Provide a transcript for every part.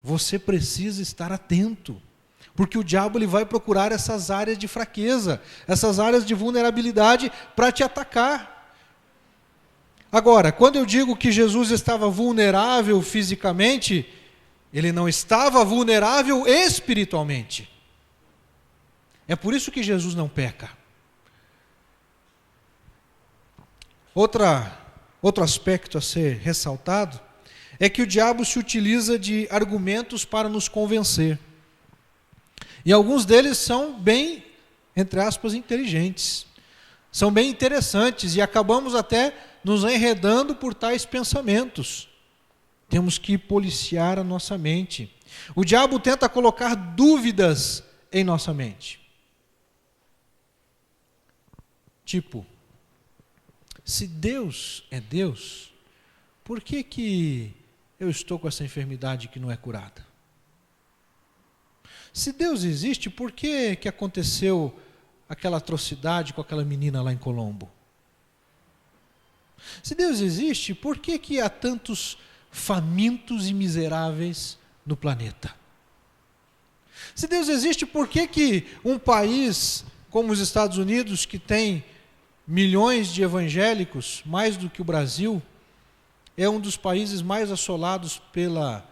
você precisa estar atento, porque o diabo ele vai procurar essas áreas de fraqueza, essas áreas de vulnerabilidade para te atacar. Agora, quando eu digo que Jesus estava vulnerável fisicamente, ele não estava vulnerável espiritualmente. É por isso que Jesus não peca. Outro aspecto a ser ressaltado é que o diabo se utiliza de argumentos para nos convencer. E alguns deles são bem, entre aspas, inteligentes. São bem interessantes e acabamos até nos enredando por tais pensamentos. Temos que policiar a nossa mente. O diabo tenta colocar dúvidas em nossa mente. Tipo, se Deus é Deus, por que eu estou com essa enfermidade que não é curada? Se Deus existe, por que aconteceu aquela atrocidade com aquela menina lá em Colombo? Se Deus existe, por que há tantos famintos e miseráveis no planeta? Se Deus existe, por que um país como os Estados Unidos, que tem milhões de evangélicos, mais do que o Brasil, é um dos países mais assolados pela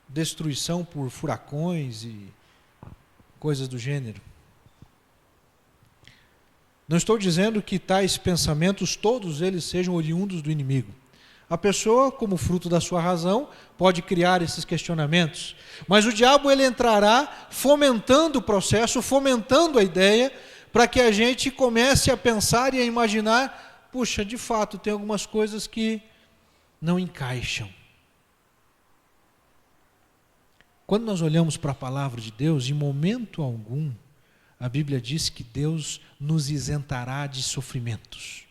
destruição por furacões e coisas do gênero? Não estou dizendo que tais pensamentos, todos eles sejam oriundos do inimigo. A pessoa, como fruto da sua razão, pode criar esses questionamentos. Mas o diabo ele entrará fomentando o processo, fomentando a ideia, para que a gente comece a pensar e a imaginar, puxa, de fato, tem algumas coisas que não encaixam. Quando nós olhamos para a palavra de Deus, em momento algum, a Bíblia diz que Deus nos isentará de sofrimentos.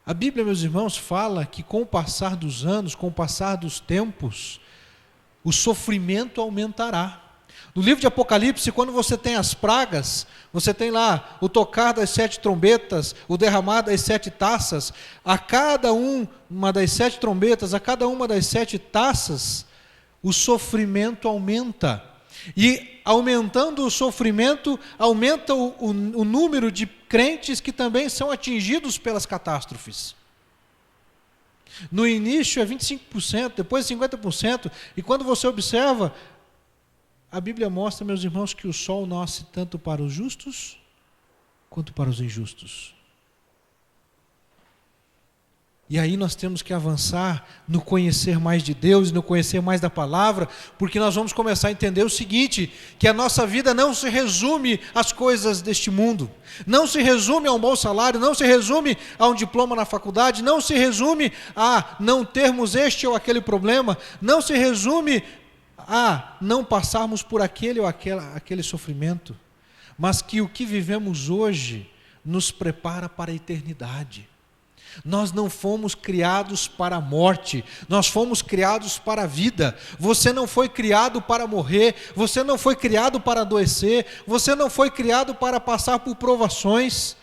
A Bíblia, meus irmãos, fala que com o passar dos anos, com o passar dos tempos, o sofrimento aumentará. No livro de Apocalipse, quando você tem as pragas, você tem lá o tocar das 7 trombetas, o derramar das 7 taças, a cada uma das 7 trombetas, a cada uma das 7 taças, o sofrimento aumenta. E aumentando o sofrimento, aumenta o número de crentes que também são atingidos pelas catástrofes. No início é 25%, depois 50%, e quando você observa, a Bíblia mostra, meus irmãos, que o sol nasce tanto para os justos quanto para os injustos. E aí nós temos que avançar no conhecer mais de Deus, no conhecer mais da palavra, porque nós vamos começar a entender o seguinte, que a nossa vida não se resume às coisas deste mundo, não se resume a um bom salário, não se resume a um diploma na faculdade, não se resume a não termos este ou aquele problema, não se resume a não passarmos por aquele ou aquele sofrimento, mas que o que vivemos hoje nos prepara para a eternidade. Nós não fomos criados para a morte, nós fomos criados para a vida. Você não foi criado para morrer, você não foi criado para adoecer, você não foi criado para passar por provações,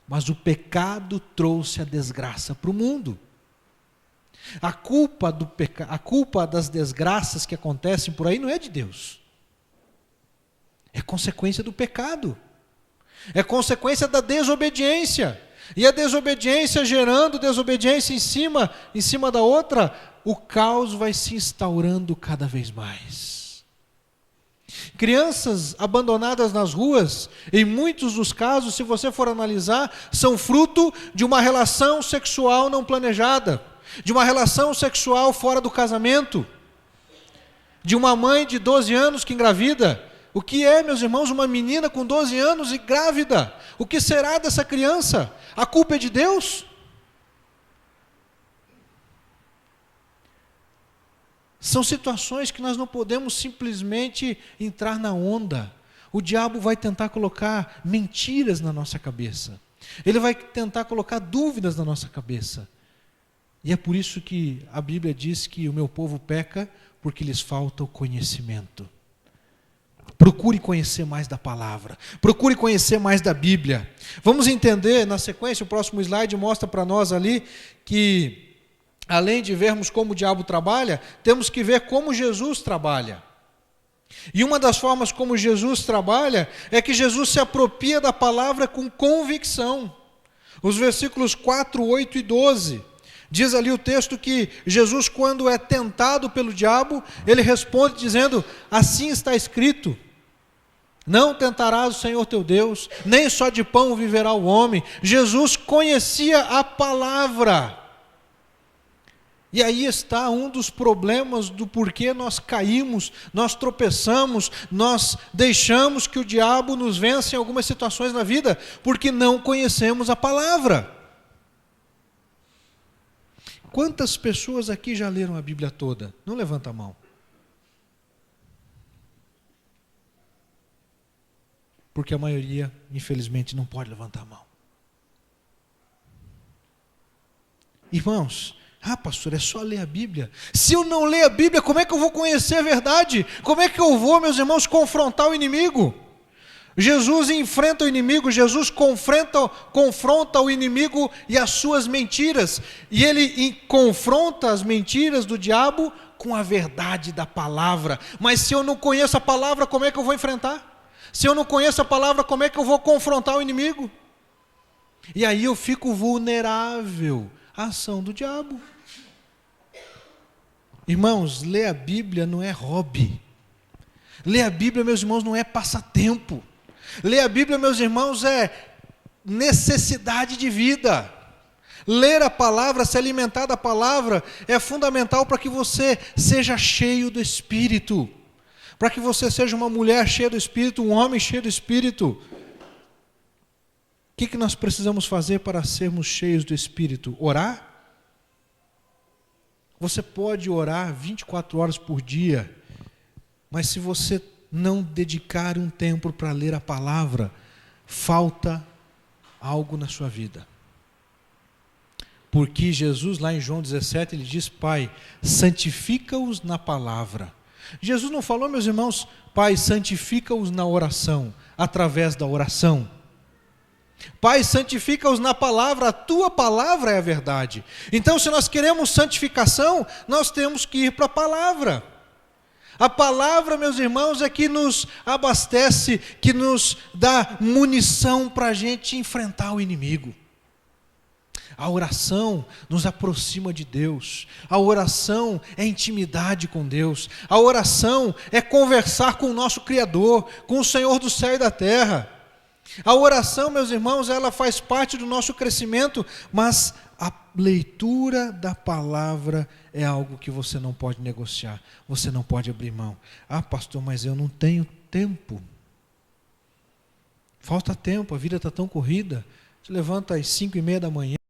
mas o pecado trouxe a desgraça para o mundo. A culpa das desgraças que acontecem por aí não é de Deus, é consequência do pecado, é consequência da desobediência. E a desobediência gerando desobediência em cima da outra, o caos vai se instaurando cada vez mais. Crianças abandonadas nas ruas, em muitos dos casos, se você for analisar, são fruto de uma relação sexual não planejada, de uma relação sexual fora do casamento, de uma mãe de 12 anos que engravida. O que é, meus irmãos, uma menina com 12 anos e grávida? O que será dessa criança? A culpa é de Deus? São situações que nós não podemos simplesmente entrar na onda. O diabo vai tentar colocar mentiras na nossa cabeça. Ele vai tentar colocar dúvidas na nossa cabeça. E é por isso que a Bíblia diz que o meu povo peca porque lhes falta o conhecimento. Procure conhecer mais da palavra, procure conhecer mais da Bíblia. Vamos entender, na sequência, o próximo slide mostra para nós ali que além de vermos como o diabo trabalha, temos que ver como Jesus trabalha. E uma das formas como Jesus trabalha é que Jesus se apropria da palavra com convicção. Os versículos 4, 8 e 12, diz ali o texto que Jesus, quando é tentado pelo diabo, ele responde dizendo: assim está escrito, não tentarás o Senhor teu Deus, nem só de pão viverá o homem. Jesus conhecia a palavra. E aí está um dos problemas do porquê nós caímos, nós tropeçamos, nós deixamos que o diabo nos vença em algumas situações na vida, porque não conhecemos a palavra. Quantas pessoas aqui já leram a Bíblia toda? Não levanta a mão. Porque a maioria, infelizmente, não pode levantar a mão. Irmãos, pastor, é só ler a Bíblia. Se eu não ler a Bíblia, como é que eu vou conhecer a verdade? Como é que eu vou, meus irmãos, confrontar o inimigo? Jesus enfrenta o inimigo, Jesus confronta o inimigo e as suas mentiras. E ele confronta as mentiras do diabo com a verdade da palavra. Mas se eu não conheço a palavra, como é que eu vou enfrentar? Se eu não conheço a palavra, como é que eu vou confrontar o inimigo? E aí eu fico vulnerável à ação do diabo. Irmãos, ler a Bíblia não é hobby. Ler a Bíblia, meus irmãos, não é passatempo. Ler a Bíblia, meus irmãos, é necessidade de vida. Ler a palavra, se alimentar da palavra, é fundamental para que você seja cheio do Espírito. Para que você seja uma mulher cheia do Espírito, um homem cheio do Espírito. O que nós precisamos fazer para sermos cheios do Espírito? Orar? Você pode orar 24 horas por dia, mas se você não dedicar um tempo para ler a palavra, falta algo na sua vida. Porque Jesus, lá em João 17, ele diz: Pai, santifica-os na palavra. Jesus não falou, meus irmãos, Pai, santifica-os na oração, através da oração. Pai, santifica-os na palavra, a tua palavra é a verdade. Então, se nós queremos santificação, nós temos que ir para a palavra. A palavra, meus irmãos, é que nos abastece, que nos dá munição para a gente enfrentar o inimigo. A oração nos aproxima de Deus. A oração é intimidade com Deus. A oração é conversar com o nosso Criador, com o Senhor do céu e da terra. A oração, meus irmãos, ela faz parte do nosso crescimento, mas a leitura da palavra é algo que você não pode negociar, você não pode abrir mão. Pastor, mas eu não tenho tempo. Falta tempo, a vida está tão corrida. Você levanta às 5:30 da manhã,